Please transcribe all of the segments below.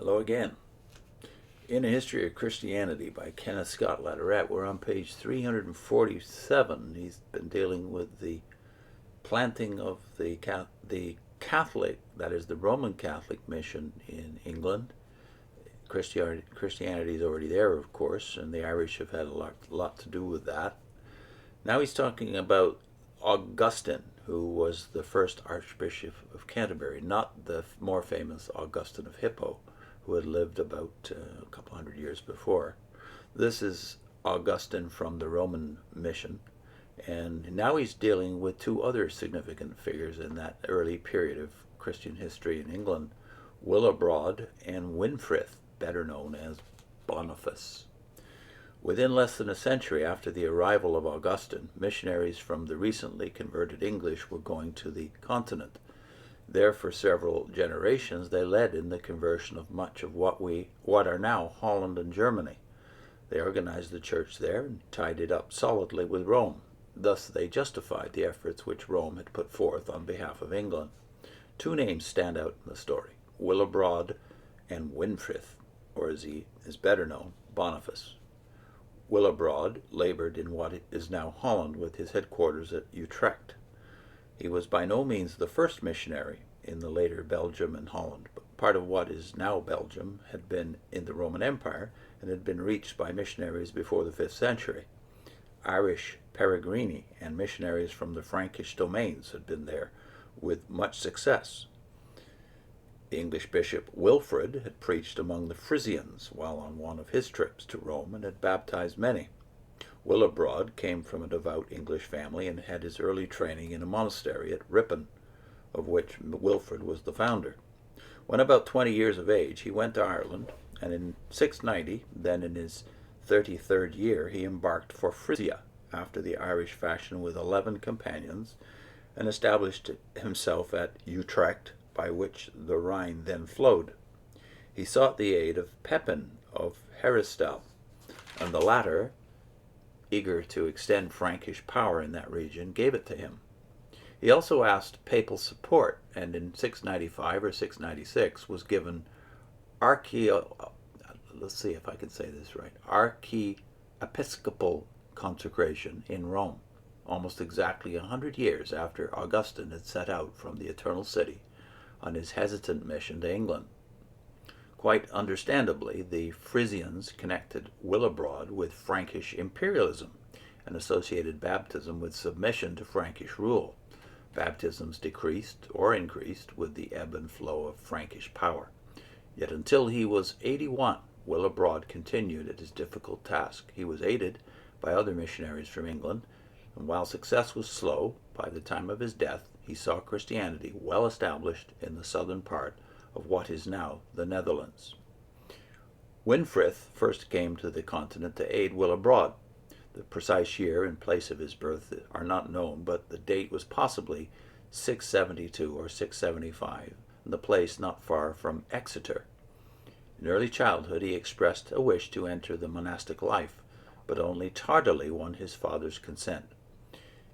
Hello again. In A History of Christianity by Kenneth Scott Latourette, we're on page 347. He's been dealing with the planting of the Catholic, that is the Roman Catholic mission in England. Christianity is already there, of course, and the Irish have had a lot to do with that. Now he's talking about Augustine, who was the first Archbishop of Canterbury, not the more famous Augustine of Hippo, who had lived about a couple hundred years before. This is Augustine from the Roman mission, and now he's dealing with two other significant figures in that early period of Christian history in England, Willibrord and Winfrith, better known as Boniface. Within less than a century after the arrival of Augustine, missionaries from the recently converted English were going to the continent. There for several generations they led in the conversion of much of what are now Holland and Germany. They organized the church there and tied it up solidly with Rome. Thus they justified the efforts which Rome had put forth on behalf of England. Two names stand out in the story, Willibrord and Winfrith, or as he is better known, Boniface. Willibrord labored in what is now Holland with his headquarters at Utrecht. He was by no means the first missionary in the later Belgium and Holland, but part of what is now Belgium had been in the Roman Empire and had been reached by missionaries before the 5th century. Irish peregrini and missionaries from the Frankish domains had been there with much success. The English bishop Wilfrid had preached among the Frisians while on one of his trips to Rome and had baptized many. Willibrord came from a devout English family and had his early training in a monastery at Ripon, of which Wilfrid was the founder. When about 20 years of age, he went to Ireland, and in 690, then in his 33rd year, he embarked for Frisia, after the Irish fashion with 11 companions, and established himself at Utrecht, by which the Rhine then flowed. He sought the aid of Pepin of Heristal, and the latter, eager to extend Frankish power in that region, gave it to him. He also asked papal support, and in 695 or 696 was given archiepiscopal consecration in Rome, almost exactly 100 years after Augustine had set out from the Eternal City on his hesitant mission to England. Quite understandably, the Frisians connected Willibrord with Frankish imperialism and associated baptism with submission to Frankish rule. Baptisms decreased or increased with the ebb and flow of Frankish power. Yet until he was 81, Willibrord continued at his difficult task. He was aided by other missionaries from England, and while success was slow, by the time of his death, he saw Christianity well established in the southern part of what is now the Netherlands. Winfrith first came to the continent to aid Willibrord. The precise year and place of his birth are not known, but the date was possibly 672 or 675, and the place not far from Exeter. In early childhood he expressed a wish to enter the monastic life, but only tardily won his father's consent.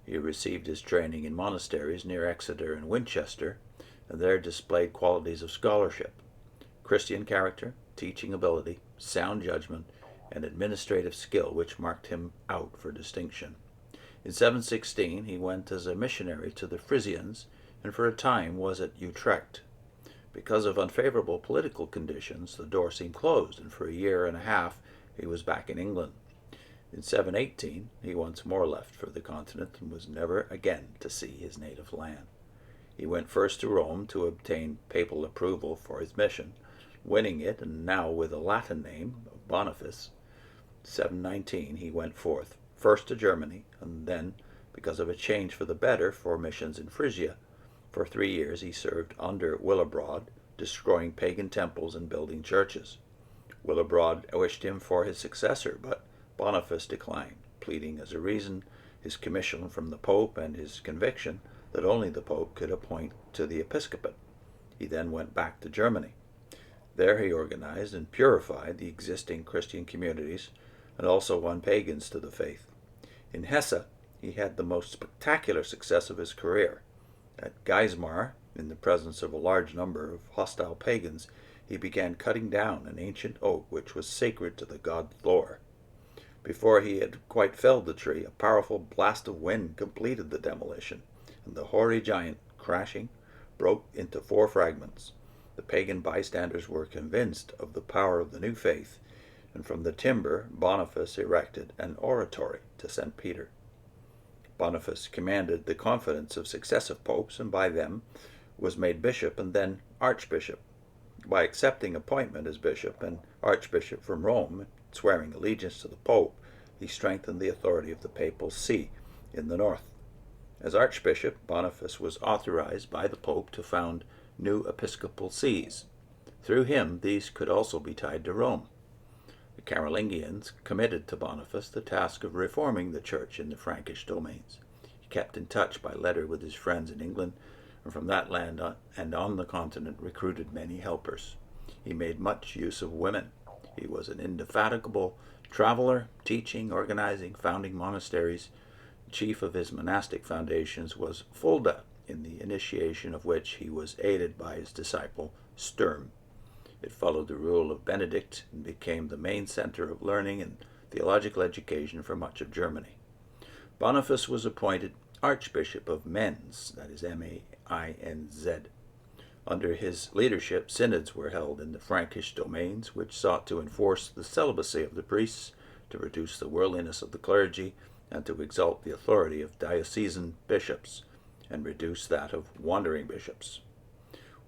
He received his training in monasteries near Exeter and Winchester, and there displayed qualities of scholarship, Christian character, teaching ability, sound judgment, and administrative skill which marked him out for distinction. In 716 he went as a missionary to the Frisians and for a time was at Utrecht. Because of unfavorable political conditions, the door seemed closed, and for a year and a half he was back in England. In 718 he once more left for the continent and was never again to see his native land. He went first to Rome to obtain papal approval for his mission, winning it, and now with a Latin name of Boniface. 719 he went forth, first to Germany, and then, because of a change for the better, for missions in Frisia. For 3 years he served under Willibrord, destroying pagan temples and building churches. Willibrord wished him for his successor, but Boniface declined, pleading as a reason his commission from the Pope and his conviction that only the Pope could appoint to the episcopate. He then went back to Germany. There he organized and purified the existing Christian communities and also won pagans to the faith. In Hesse, he had the most spectacular success of his career. At Geismar, in the presence of a large number of hostile pagans, he began cutting down an ancient oak which was sacred to the god Thor. Before he had quite felled the tree, a powerful blast of wind completed the demolition, and the hoary giant, crashing, broke into 4 fragments. The pagan bystanders were convinced of the power of the new faith, and from the timber Boniface erected an oratory to St. Peter. Boniface commanded the confidence of successive popes, and by them was made bishop and then archbishop. By accepting appointment as bishop and archbishop from Rome, swearing allegiance to the pope, he strengthened the authority of the papal see in the north. As archbishop, Boniface was authorized by the pope to found new episcopal sees. Through him, these could also be tied to Rome. The Carolingians committed to Boniface the task of reforming the church in the Frankish domains. He kept in touch by letter with his friends in England, and from that land and on the continent recruited many helpers. He made much use of women. He was an indefatigable traveler, teaching, organizing, founding monasteries. The chief of his monastic foundations was Fulda, in the initiation of which he was aided by his disciple Sturm. It followed the rule of Benedict and became the main center of learning and theological education for much of Germany. Boniface was appointed Archbishop of Mainz, that is M-A-I-N-Z. Under his leadership, synods were held in the Frankish domains, which sought to enforce the celibacy of the priests, to reduce the worldliness of the clergy, and to exalt the authority of diocesan bishops, and reduce that of wandering bishops.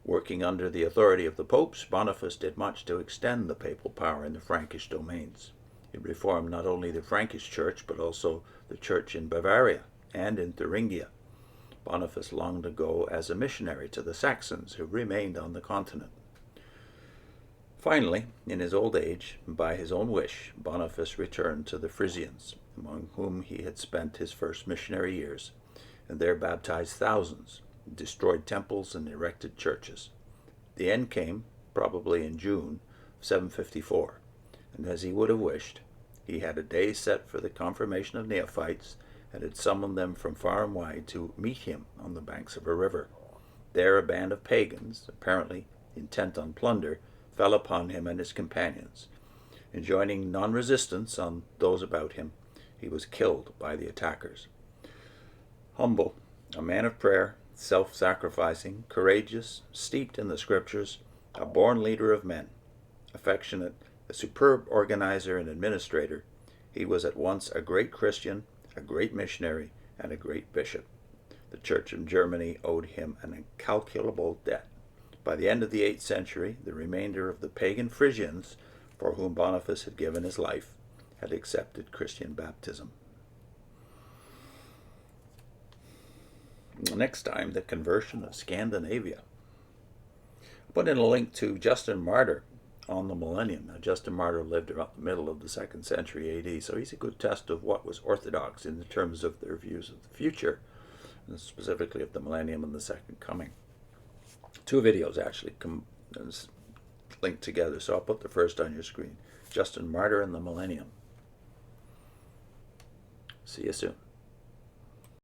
Working under the authority of the popes, Boniface did much to extend the papal power in the Frankish domains. He reformed not only the Frankish church, but also the church in Bavaria and in Thuringia. Boniface longed to go as a missionary to the Saxons who remained on the continent. Finally, in his old age, and by his own wish, Boniface returned to the Frisians, among whom he had spent his first missionary years, and there baptized thousands, destroyed temples, and erected churches. The end came, probably in June of 754, and as he would have wished, he had a day set for the confirmation of neophytes, and had summoned them from far and wide to meet him on the banks of a river. There a band of pagans, apparently intent on plunder, fell upon him and his companions. Enjoining non-resistance on those about him, he was killed by the attackers. Humble, a man of prayer, self-sacrificing, courageous, steeped in the scriptures, a born leader of men, affectionate, a superb organizer and administrator, he was at once a great Christian, a great missionary, and a great bishop. The Church of Germany owed him an incalculable debt. By the end of the 8th century, the remainder of the pagan Frisians, for whom Boniface had given his life, had accepted Christian baptism. Next time, the conversion of Scandinavia. I put in a link to Justin Martyr on the millennium. Now, Justin Martyr lived around the middle of the 2nd century AD, so he's a good test of what was orthodox in terms of their views of the future, and specifically of the millennium and the second coming. 2 videos actually linked together, so I'll put the first on your screen. Justin Martyr and the millennium. See you soon.